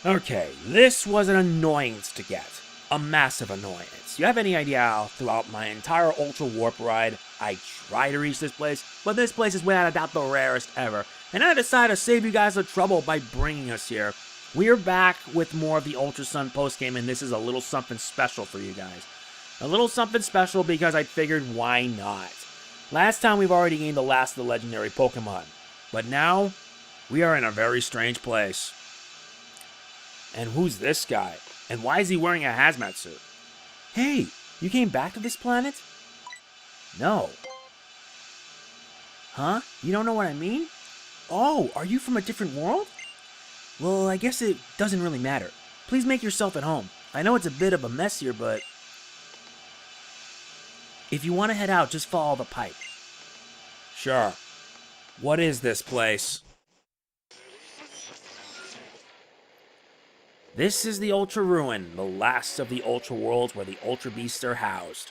Okay, this was an annoyance to get. A massive annoyance. You have any idea how throughout my entire Ultra Warp ride, I try to reach this place, but this place is without a doubt the rarest ever. And I decided to save you guys the trouble by bringing us here. We're back with more of the Ultra Sun postgame, and this is a little something special for you guys. A little something special because I figured why not. Last time we've already gained the last of the legendary Pokemon, but now we are in a very strange place. And who's this guy? And why is he wearing a hazmat suit? Hey, you came back to this planet? No. Huh? You don't know what I mean? Oh, are you from a different world? Well, I guess it doesn't really matter. Please make yourself at home. I know it's a bit of a mess here, but if you want to head out, just follow the pipe. Sure. What is this place? This is the Ultra Ruin, the last of the Ultra Worlds where the Ultra Beasts are housed.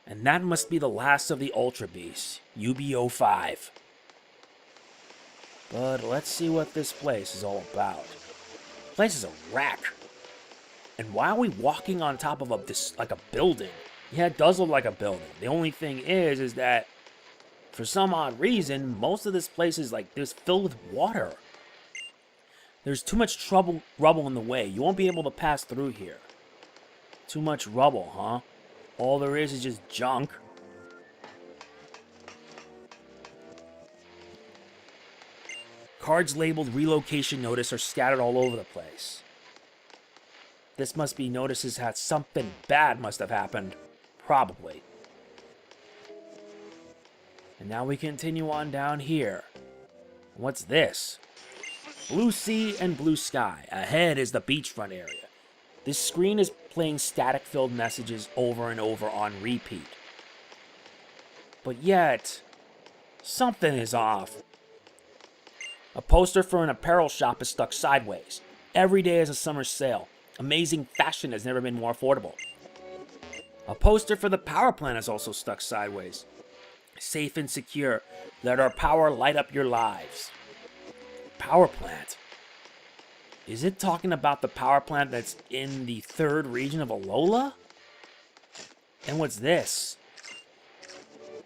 And that must be the last of the Ultra Beasts, UB-05. But let's see what this place is all about. This place is a wreck. And why are we walking on top of this, like a building? Yeah, it does look like a building. The only thing is that for some odd reason, most of this place is like this filled with water. There's too much rubble in the way. You won't be able to pass through here. Too much rubble, huh? All there is just junk. Cards labeled relocation notice are scattered all over the place. This must be notices that something bad must have happened. Probably. And now we continue on down here. What's this? Blue sea and blue sky. Ahead is the beachfront area. This screen is playing static-filled messages over and over on repeat. But yet, something is off. A poster for an apparel shop is stuck sideways. Every day is a summer sale. Amazing fashion has never been more affordable. A poster for the power plant is also stuck sideways. Safe and secure. Let our power light up your lives. Power plant. Is it talking about the power plant that's in the 3rd region of Alola? And what's this?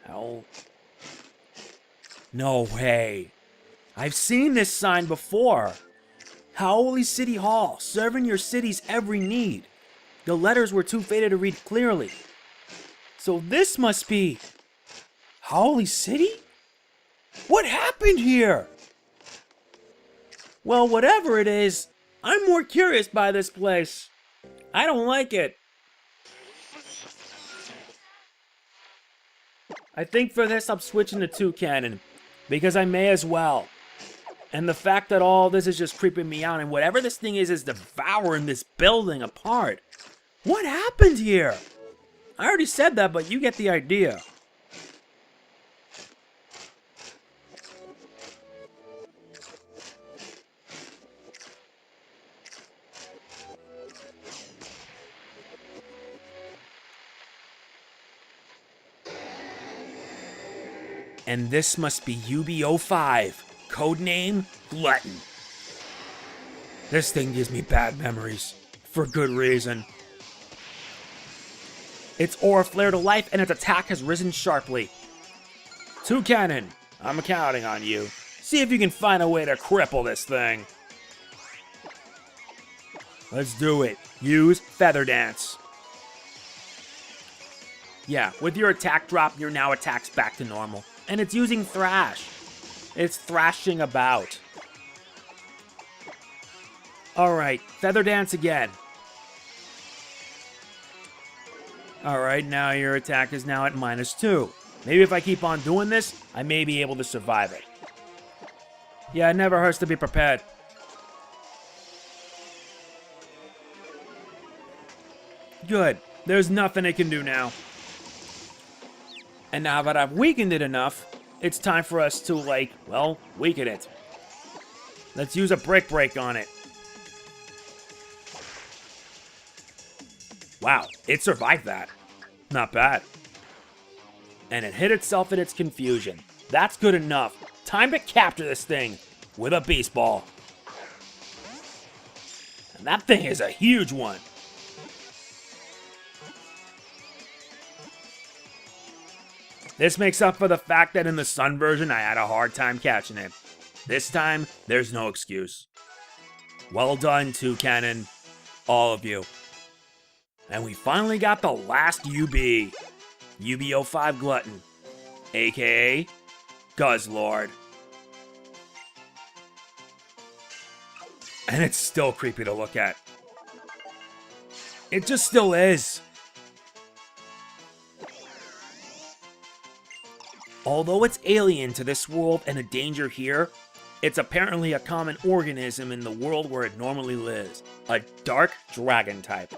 How? No way. I've seen this sign before. Howley City Hall, serving your city's every need. The letters were too faded to read clearly. So this must be Howley City? What happened here? Well, whatever it is, I'm more curious by this place. I don't like it. I think for this I'm switching to Toucannon, because I may as well. And the fact that all this is just creeping me out, and whatever this thing is devouring this building apart. What happened here? I already said that, but you get the idea. And this must be UB-05, codename Glutton. This thing gives me bad memories, for good reason. Its aura flared to life and its attack has risen sharply. Toucannon, I'm counting on you. See if you can find a way to cripple this thing. Let's do it. Use Feather Dance. Yeah, with your attack drop, your now attack's back to normal. And it's using Thrash. It's thrashing about. Alright, Feather Dance again. Alright, now your attack is now at -2. Maybe if I keep on doing this, I may be able to survive it. Yeah, it never hurts to be prepared. Good. There's nothing it can do now. And now that I've weakened it enough, it's time for us to, weaken it. Let's use a Brick Break on it. Wow, it survived that. Not bad. And it hid itself in its confusion. That's good enough. Time to capture this thing with a beast ball. And that thing is a huge one. This makes up for the fact that in the Sun version I had a hard time catching it. This time, there's no excuse. Well done, Toucanon, all of you. And we finally got the last UB. UB-05 Glutton, aka Guzzlord. And it's still creepy to look at. It just still is. Although it's alien to this world and a danger here, it's apparently a common organism in the world where it normally lives. A dark dragon type.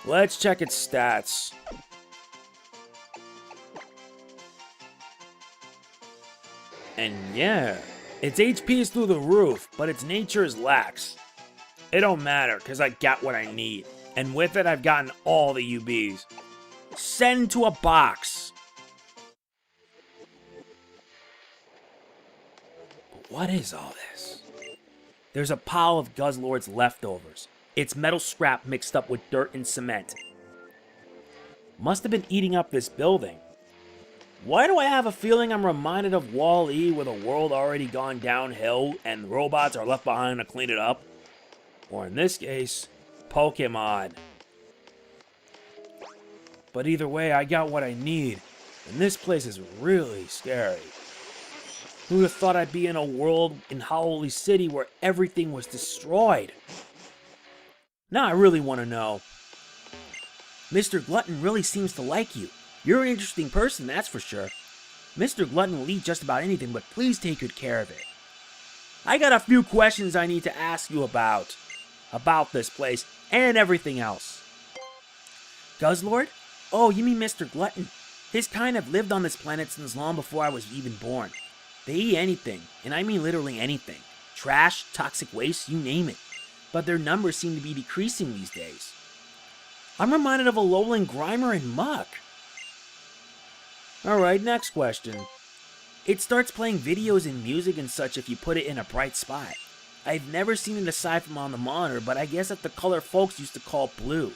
Let's check its stats. And yeah, its HP is through the roof, but its nature is lax. It don't matter, because I got what I need. And with it, I've gotten all the UBs. Send to a box. But what is all this? There's a pile of Guzzlord's leftovers. It's metal scrap mixed up with dirt and cement. Must have been eating up this building. Why do I have a feeling I'm reminded of Wall-E with a world already gone downhill and robots are left behind to clean it up? Or in this case, Pokémon. But either way, I got what I need, and this place is really scary. Who would have thought I'd be in a world in Howley City where everything was destroyed? Now I really want to know. Mr. Glutton really seems to like you. You're an interesting person, that's for sure. Mr. Glutton will eat just about anything, but please take good care of it. I got a few questions I need to ask you about this place and everything else. Guzzlord? Oh, you mean Mr. Glutton. His kind have lived on this planet since long before I was even born. They eat anything, and I mean literally anything. Trash, toxic waste, you name it. But their numbers seem to be decreasing these days. I'm reminded of Alola, Grimer, and Muck. Alright, next question. It starts playing videos and music and such if you put it in a bright spot. I've never seen it aside from on the monitor, but I guess that's the color folks used to call blue.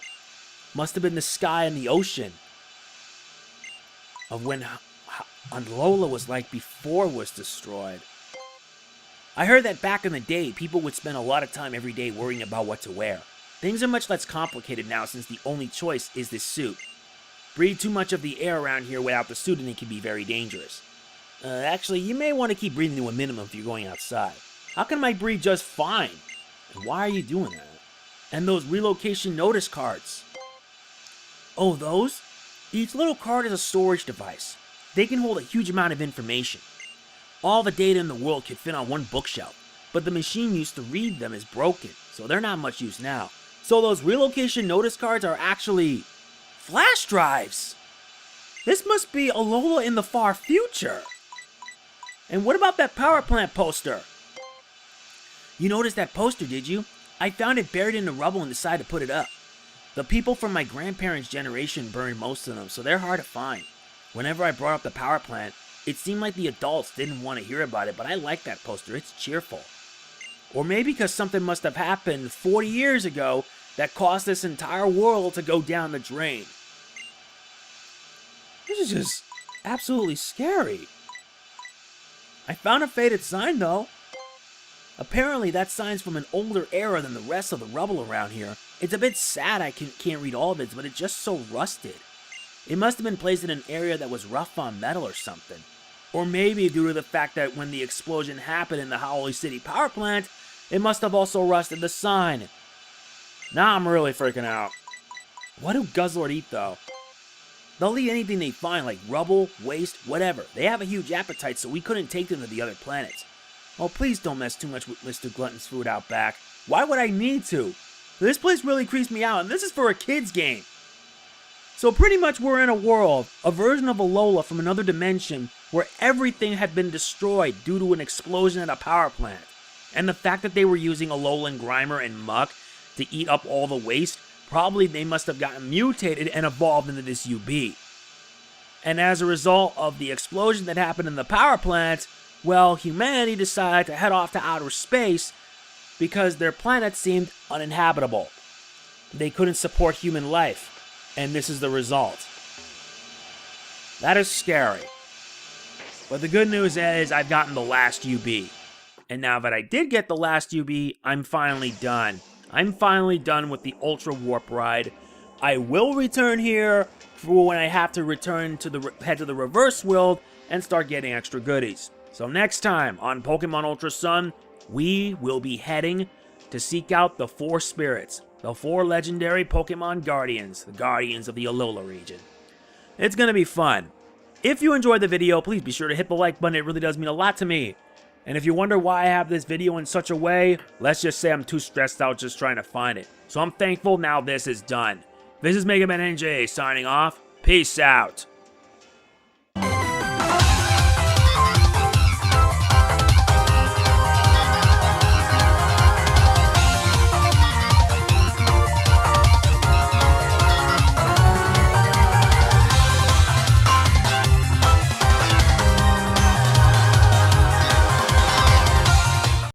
Must have been the sky and the ocean of when Alola was like before it was destroyed. I heard that back in the day, people would spend a lot of time every day worrying about what to wear. Things are much less complicated now since the only choice is this suit. Breathe too much of the air around here without the suit and it can be very dangerous. Actually, you may want to keep breathing to a minimum if you're going outside. How can I breathe just fine? And why are you doing that? And those relocation notice cards. Oh, those? Each little card is a storage device. They can hold a huge amount of information. All the data in the world can fit on one bookshelf, but the machine used to read them is broken, so they're not much use now. So those relocation notice cards are actually flash drives. This must be Alola in the far future. And what about that power plant poster? You noticed that poster, did you? I found it buried in the rubble and decided to put it up. The people from my grandparents' generation burned most of them, so they're hard to find. Whenever I brought up the power plant, it seemed like the adults didn't want to hear about it, but I like that poster. It's cheerful. Or maybe because something must have happened 40 years ago that caused this entire world to go down the drain. This is just absolutely scary. I found a faded sign, though. Apparently, that sign's from an older era than the rest of the rubble around here. It's a bit sad I can't read all of it, but it's just so rusted. It must have been placed in an area that was rough on metal or something. Or maybe due to the fact that when the explosion happened in the Howley City power plant, it must have also rusted the sign. Now I'm really freaking out. What do Guzzlord eat, though? They'll eat anything they find, like rubble, waste, whatever. They have a huge appetite, so we couldn't take them to the other planets. Oh, please don't mess too much with Mr. Glutton's food out back. Why would I need to? This place really creeps me out, and this is for a kid's game. So pretty much we're in a world, a version of Alola from another dimension, where everything had been destroyed due to an explosion at a power plant. And the fact that they were using Alola, Grimer, and Muck to eat up all the waste, probably they must have gotten mutated and evolved into this UB. And as a result of the explosion that happened in the power plant, well, humanity decided to head off to outer space because their planet seemed uninhabitable. They couldn't support human life, and this is the result. That is scary. But the good news is I've gotten the last UB. And now that I did get the last UB, I'm finally done. I'm finally done with the Ultra Warp ride. I will return here for when I have to return to head to the reverse world and start getting extra goodies. So next time on Pokemon Ultra Sun, we will be heading to seek out the 4 spirits, the 4 legendary Pokemon Guardians, the Guardians of the Alola region. It's gonna be fun. If you enjoyed the video, please be sure to hit the like button. It really does mean a lot to me. And if you wonder why I have this video in such a way, let's just say I'm too stressed out just trying to find it. So I'm thankful now this is done. This is MegamanNG signing off. Peace out.